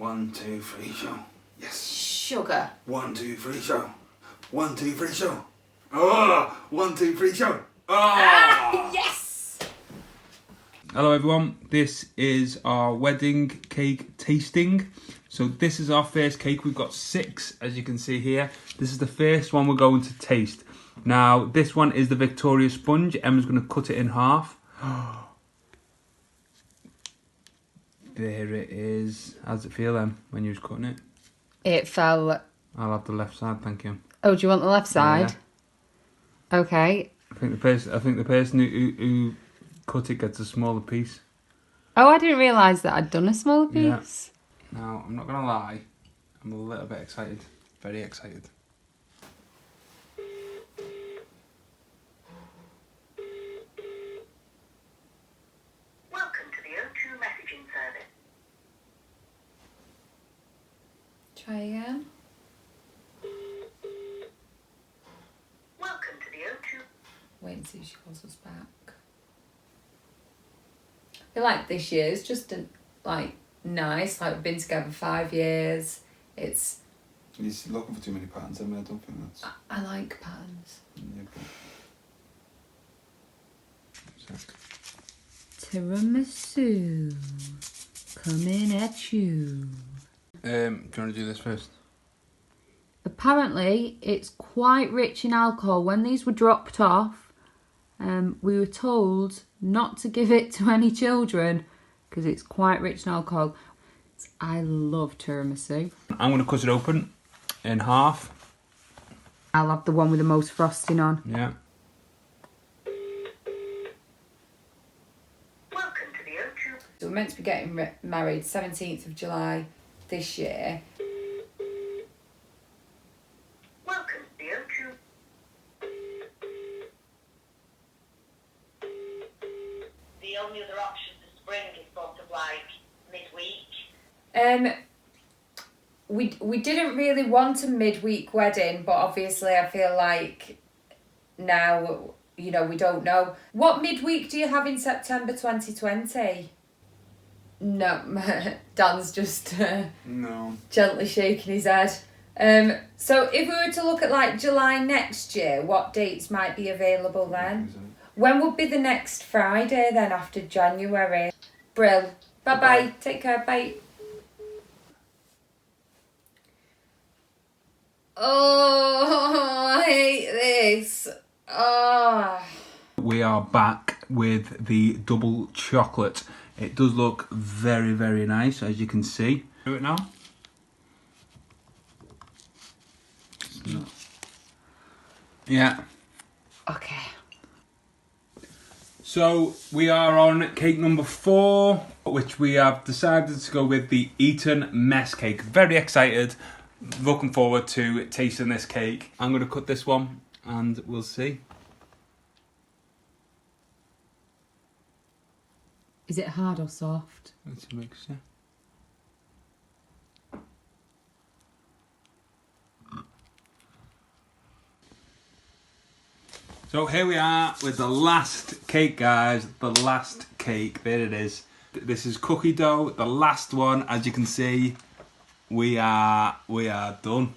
1, 2, 3, show. Yes. Sugar. 1, 2, 3, show. 1, 2, 3, show. Oh, 1, 2, 3, show. Oh. Ah, yes. Hello everyone, this is our wedding cake tasting. So this is our first cake. We've got 6, as you can see here. This is the first one we're going to taste. Now, this one is the Victoria sponge. Emma's going to cut it in half. There it is. How does it feel, Em, when you was cutting it? It fell... I'll have the left side, thank you. Oh, do you want the left side? Yeah. Okay. I think the person who cut it gets a smaller piece. Oh, I didn't realise that I'd done a smaller piece. Yeah. Now, I'm not going to lie, I'm a little bit excited. Very excited. Welcome to the O2 messaging service. Try again. Welcome to the O2. Wait and see if she calls us back. I feel like this year's just nice. Like, we've been together 5 years. It's... He's looking for too many patterns, I mean, I don't think that's... I like patterns. Yeah, Tiramisu. Coming at you. Do you want to do this first? Apparently, it's quite rich in alcohol. When these were dropped off, we were told not to give it to any children because it's quite rich in alcohol. I love tiramisu. I'm going to cut it open in half. I'll have the one with the most frosting on. Yeah. Welcome to the O2. So we're meant to be getting married 17th of July this year. Welcome to the O2. The only other option for spring is sort of like midweek. We didn't really want a midweek wedding, but obviously I feel like now, you know, we don't know. What midweek do you have in September 2020? No, Dan's just no. gently shaking his head. So if we were to look at like July next year, what dates might be available then? When would be the next Friday then after January? Brill. Bye-bye. Take care. Bye. Oh, I hate this. Oh. We are back with the double chocolate. It does look very, very nice, as you can see. Do it now. Yeah. Okay. So we are on cake number 4, which we have decided to go with the Eton mess cake. Very excited. Looking forward to tasting this cake. I'm going to cut this one and we'll see. Is it hard or soft? It's a mix, yeah. So here we are with the last cake, guys. The last cake. There it is. This is cookie dough. The last one, as you can see. We are done.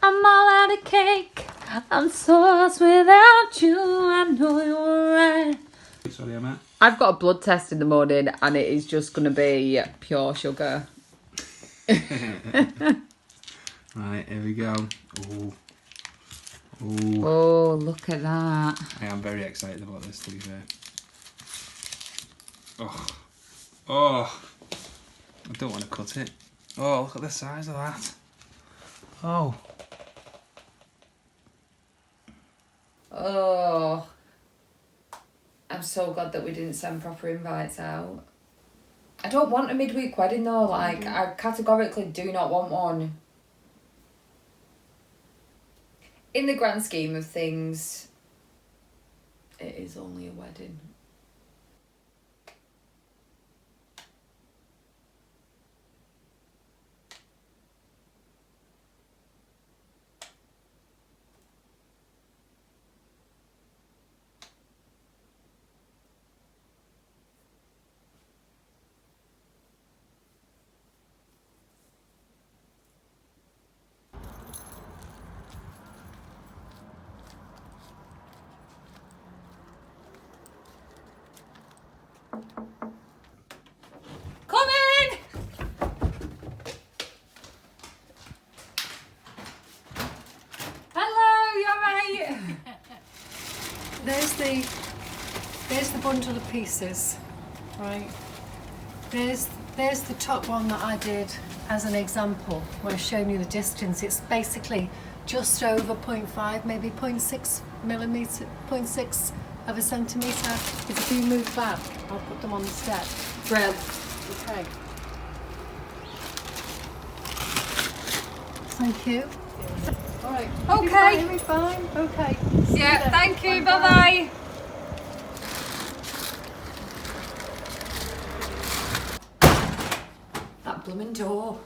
I'm all out of cake. I'm so lost without you. I know you're right. Sorry, Emma. I've got a blood test in the morning and it is just going to be pure sugar. Right, here we go. Ooh. Ooh. Oh, look at that. I am very excited about this, to be fair. Oh. Oh. I don't want to cut it. Oh, look at the size of that. Oh. Oh. I'm so glad that we didn't send proper invites out. I don't want a midweek wedding though, like, I categorically do not want one. In the grand scheme of things, it is only a wedding. Come in! Hello, you alright? There's the bundle of pieces, right? There's the top one that I did as an example, where I've shown you the distance. It's basically just over 0.5, maybe 0.6 millimetre, 0.6 of a centimetre. If you move back, I'll put them on the step. Brill. Okay. Thank you. All right. Okay. You'll be fine. Okay. Yeah, thank you, bye-bye. That blooming door.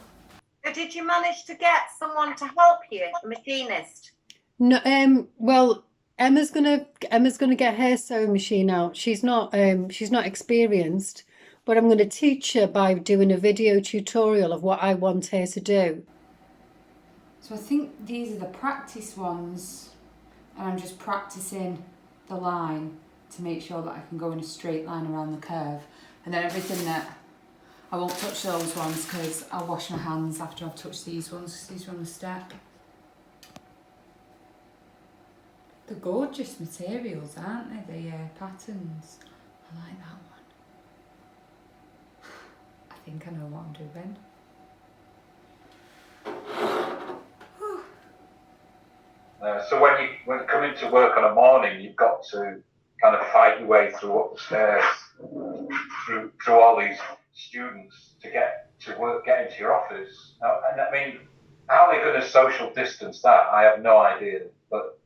So did you manage to get someone to help you, a machinist? No. Well, Emma's gonna get her sewing machine out. She's not experienced, but I'm gonna teach her by doing a video tutorial of what I want her to do. So I think these are the practice ones, and I'm just practicing the line to make sure that I can go in a straight line around the curve. And then everything that, I won't touch those ones because I'll wash my hands after I've touched these ones, because these are on the step. They're gorgeous materials, aren't they? The patterns. I like that one. I think I know what I'm doing. So when you come into work on a morning, you've got to kind of fight your way through up the stairs, through all these students to get to work, get into your office. And I mean, how they're going to social distance that, I have no idea. But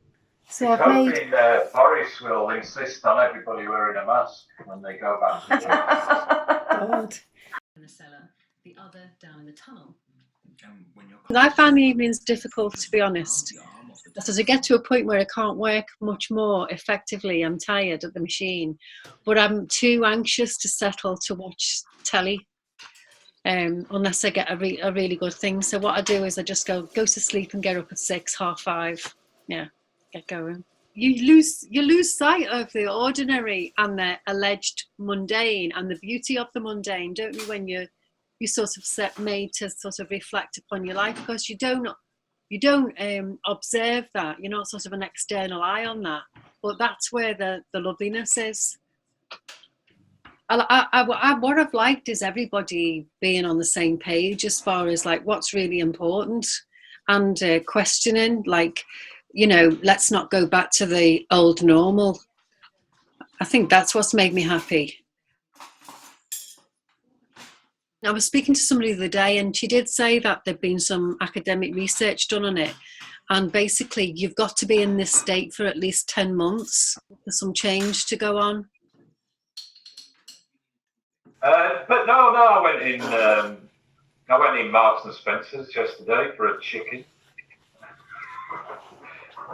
So I'm I've made. hoping Boris will insist on everybody wearing a mask when they go back to work. God. In the cellar, the other down in the tunnel. I find the evenings difficult, to be honest. So to get to a point where I can't work much more effectively, I'm tired at the machine, but I'm too anxious to settle to watch telly, unless I get a really good thing. So what I do is I just go to sleep and get up at 6, 4:30. Yeah, get going. You lose sight of the ordinary and the alleged mundane and the beauty of the mundane, don't you? When you sort of made to sort of reflect upon your life, because you don't observe that. You're not sort of an external eye on that, but that's where the loveliness is. What I've liked is everybody being on the same page as far as like what's really important, and questioning, like, you know, let's not go back to the old normal. I think that's what's made me happy. I was speaking to somebody the other day, and she did say that there'd been some academic research done on it, and basically you've got to be in this state for at least 10 months for some change to go on. But no, I went in Marks and Spencer's yesterday for a chicken,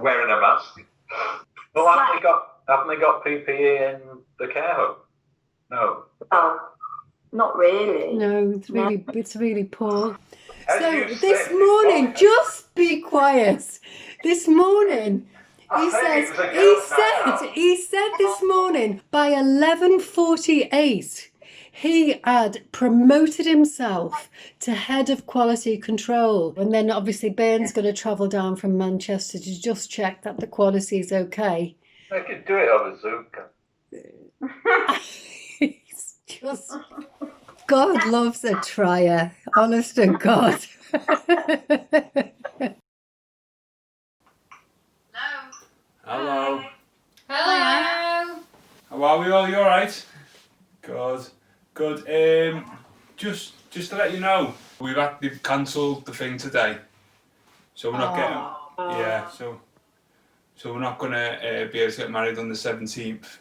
wearing a mask. Well, haven't they got PPE in the care home? No. Oh, not really. No, it's really poor. As So you this said, morning, just be quiet. This morning, he said this morning by 11:48, he had promoted himself to head of quality control. And then obviously Bern's going to travel down from Manchester to just check that the quality is okay. They could do it over Zoom. It's just, God loves a trier, honest to God. Hello. Hello. How are we all? You alright? Good. Just to let you know, they've cancelled the thing today, so we're not getting. Yeah, so we're not gonna be able to get married on the 17th.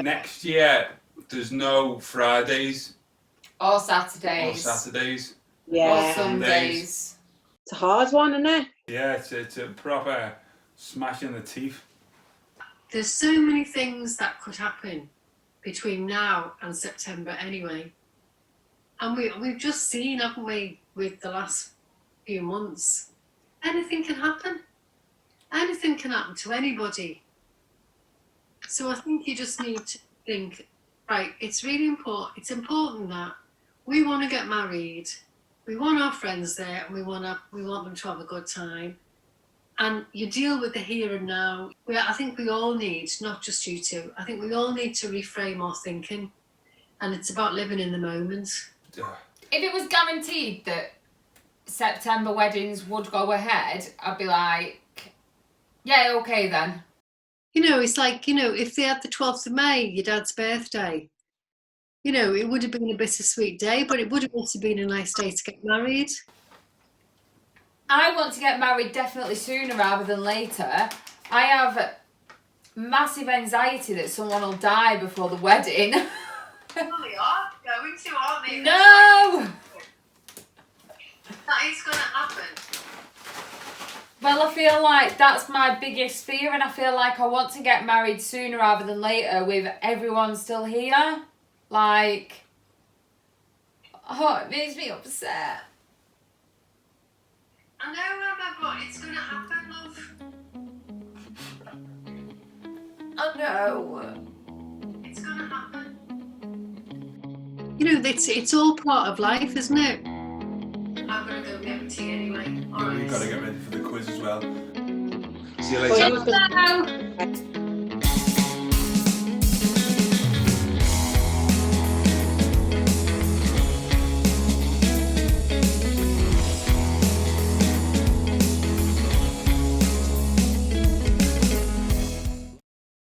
Next year, there's no Fridays Or Saturdays. Yeah. Or Sundays. It's a hard one, isn't it? Yeah, it's a proper smash in the teeth. There's so many things that could happen between now and September anyway. And we've just seen, haven't we, with the last few months, anything can happen. Anything can happen to anybody. So I think you just need to think right, it's really important. It's important that we want to get married. We want our friends there, and we want them to have a good time. And you deal with the here and now. I think we all need, not just you two, I think we all need to reframe our thinking. And it's about living in the moment. If it was guaranteed that September weddings would go ahead, I'd be like, yeah, okay then. You know, it's like, you know, if they had the 12th of May, your dad's birthday, you know, it would have been a bittersweet day, but it would have also been a nice day to get married. I want to get married definitely sooner rather than later. I have massive anxiety that someone will die before the wedding. Well, they are going to, aren't they? No! That is going to happen. Well, I feel like that's my biggest fear, and I feel like I want to get married sooner rather than later with everyone still here. Like, oh, it makes me upset. I know, Emma, but it's going to happen, love. I know. It's going to happen. You know, it's all part of life, isn't it? I'm going to go get tea anyway. All right. You've got to get ready for the quiz as well. See you Well, later. you was gonna- Hello.